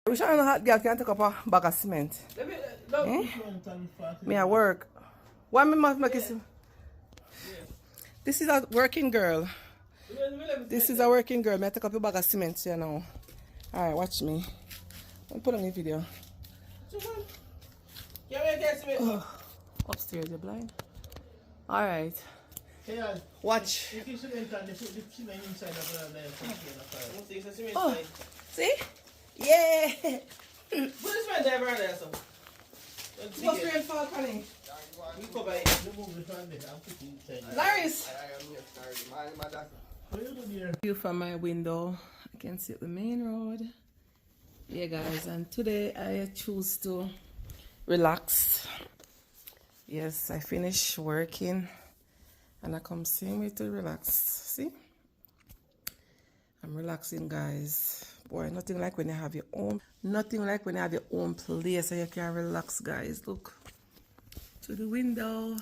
We should a hot girl can take up a bag of cement. Eh? Me at work. Why me must make it? This is a working girl. This is a working girl. Me take up a bag of cement, you know. Alright, watch me. I'll put on the video. Oh, upstairs, you're blind. Alright. Watch. Oh, see? Yeah! Put this man there, brother. What's rain fall, Connie? Laris! View from my window. I can see the main road. Yeah, guys, and today I choose to relax. Yes, I finish working and I come same way to relax. See? I'm relaxing, guys. Boy, nothing like when you have your own, nothing like when you have your own place and you can relax, guys. Look to the window.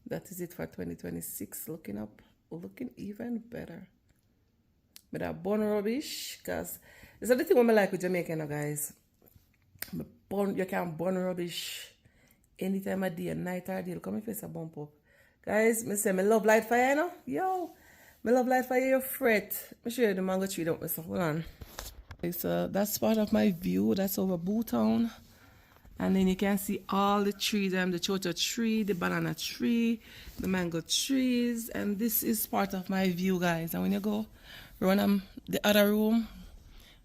That is it for 2026. Looking up, looking even better. But I burn rubbish, because it's the thing what I like with Jamaica, you know, guys. You can burn rubbish anytime of day, night or day. Come and face a bump up. Guys, I say, I love light fire, you know? Yo, I love light fire, you fret. Let me show you the mango tree, don't miss. Hold on. So that's part of my view. That's over Bootown. And then you can see all the trees. The chocho tree, the banana tree, the mango trees. And this is part of my view, guys. And when you go run the other room,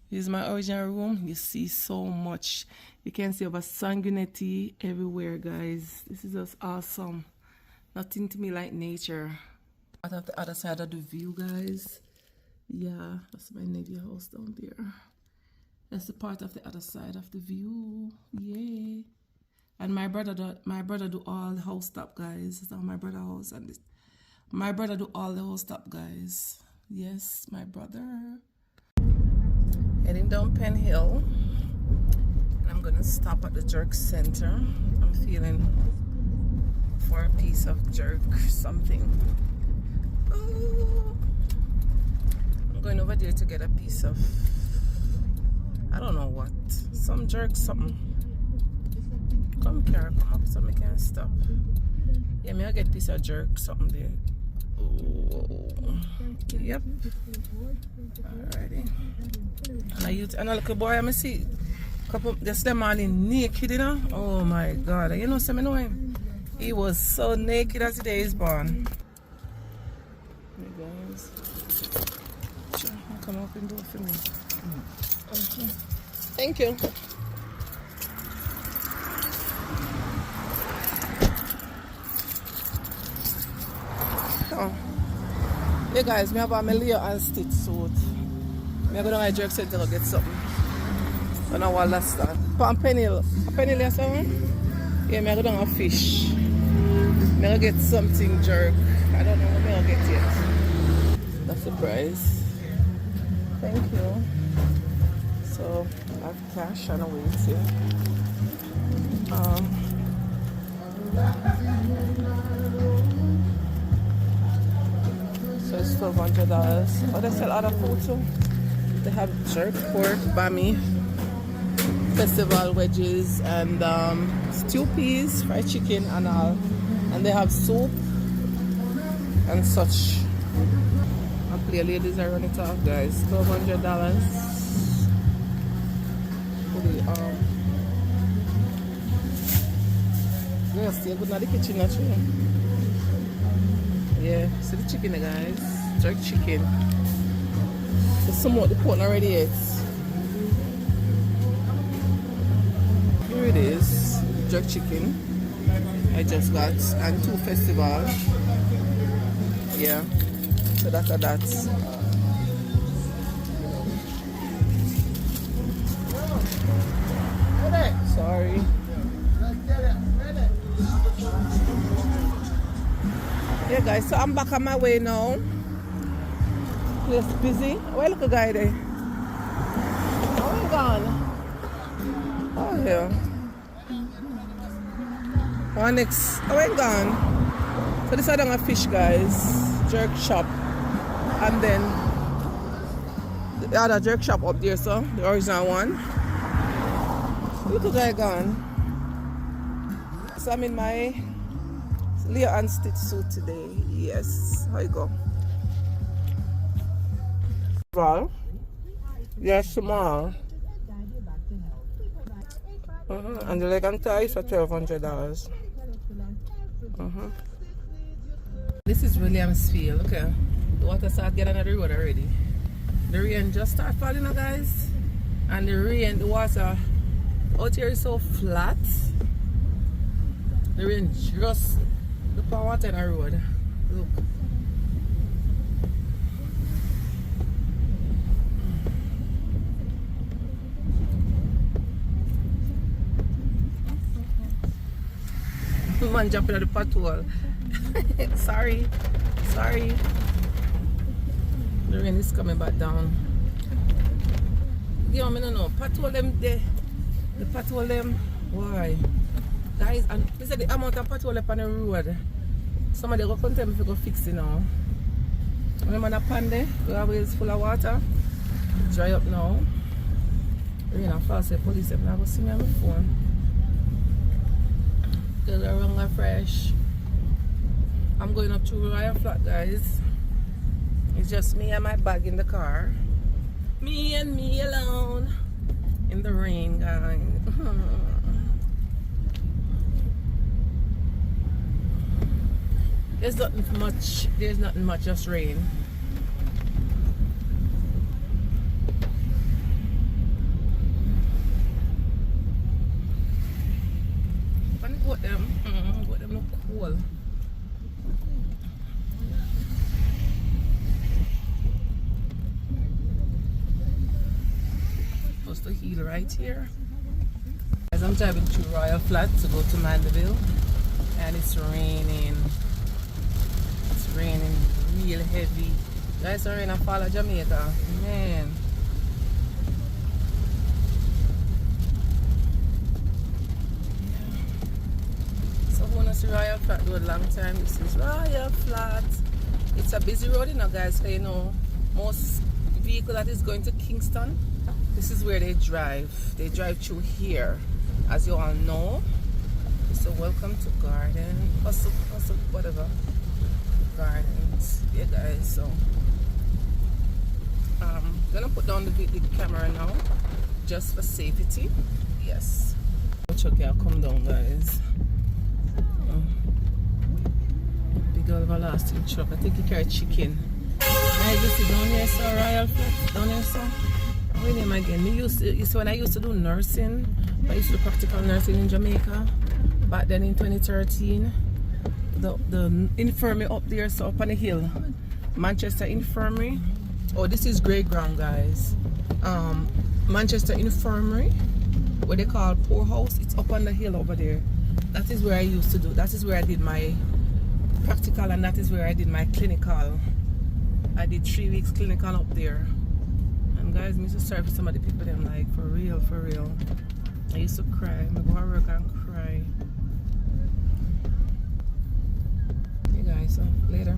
this is my original room, you see so much. You can see over sanguinity everywhere, guys. This is just awesome. Nothing to me like nature. Part of the other side of the view, guys. Yeah, that's my nephew house down there. That's the part of the other side of the view. Yeah. And my brother do all the house top, guys. That's my brother house, and my brother do all the house top, guys. Yes, my brother. Heading down Penn Hill. I'm gonna stop at the jerk center. I'm feeling for a piece of jerk something. Oh. I'm going over there to get a piece of, I don't know what, some jerk something. Come here, come up so I can stop. Yeah, me I get a piece of jerk something there. Oh. Yep. Alrighty. And a little boy, I see couple just them all in naked, you know. Oh my god. You know some know him. He was so naked as the day is born. Hey guys. Come up and do it for me. Okay. Thank you. Oh. Hey guys, me have a Leo and Stitch suit. I'm going to jerk center to get something. I don't know what that's that. Pan penny or something? Yeah, I'm going to have fish. I'm going to get something jerk. I don't know what I'm going to get yet. That's the price. Thank you. So, I have cash and a wait here. So it's $1,200. Oh, they sell other food too. They have jerk pork, bami, festival wedges, and stew peas, fried chicken, and all. And they have soup and such. And play ladies are running it off, guys. $1,200. Yeah, still good in the kitchen, actually. Yeah, see the chicken, guys. Jerk chicken. The somewhat the pot already is. Here it is, jerk chicken. I just got, and 2 festival. Yeah, so that's that. Sorry. Yeah, guys, so I'm back on my way now. Place busy. Where look a guy there? Oh, he gone. Oh, yeah. Oh, next. Oh, he gone. So this is a fish, guys. Jerk shop. And then the other jerk shop up there, so the original one. Little guy gone. So I'm in my Leo and Stitch suit today. Yes, how you go? Well, they're small. And the leg and tie is for $1,200. This is Williamsfield. Look at the water start getting on the road already. The rain just started falling now, guys. And the water out here is so flat. The rain just look at water on the road. Look. Man jumping on the pothole. Sorry. The rain is coming back down. Yeah, I don't know. Pothole them there. The pothole them. Why? Guys, and this is the amount of pothole up on the road. Somebody go come tell me if you go fix it now. When I'm on a pan there, the highway is full of water. Dry up now. Rain and fall, say police have not go see me on my phone. Because I run fresh. I'm going up to Royal Flat, guys. It's just me and my bag in the car. Me and me alone. In the rain, guys. There's nothing much, just rain. What them look cool. Supposed to heal right here. As I'm driving through Royal Flat to go to Mandeville, and it's raining. It's raining real heavy. Guys, it's raining fall of Jamaica. Man. Royal Flat Road long time. This is Royal Flat. It's a busy road, you know, guys. So, you know, most vehicle that is going to Kingston, this is where they drive. They drive through here, as you all know. So welcome to Garden, Hustle, whatever. Gardens, yeah, guys. So gonna put down the camera now, just for safety. Yes. Okay, I'll come down, guys. Big everlasting truck. I think he carried chicken. I just see down here, so Royal Flat. Down here, so. Wait name again. You see when I used to do nursing, I used to do practical nursing in Jamaica. Back then in 2013, the infirmary up there, so up on the hill, Manchester Infirmary. Oh, this is Grey Ground, guys. Manchester Infirmary, what they call poorhouse. It's up on the hill over there. That is where I used to do. That is where I did my practical, and that is where I did my clinical. I did 3 weeks clinical up there. And guys, I used to serve some of the people them like for real. I used to cry. I go to work and cry. Okay guys, so later.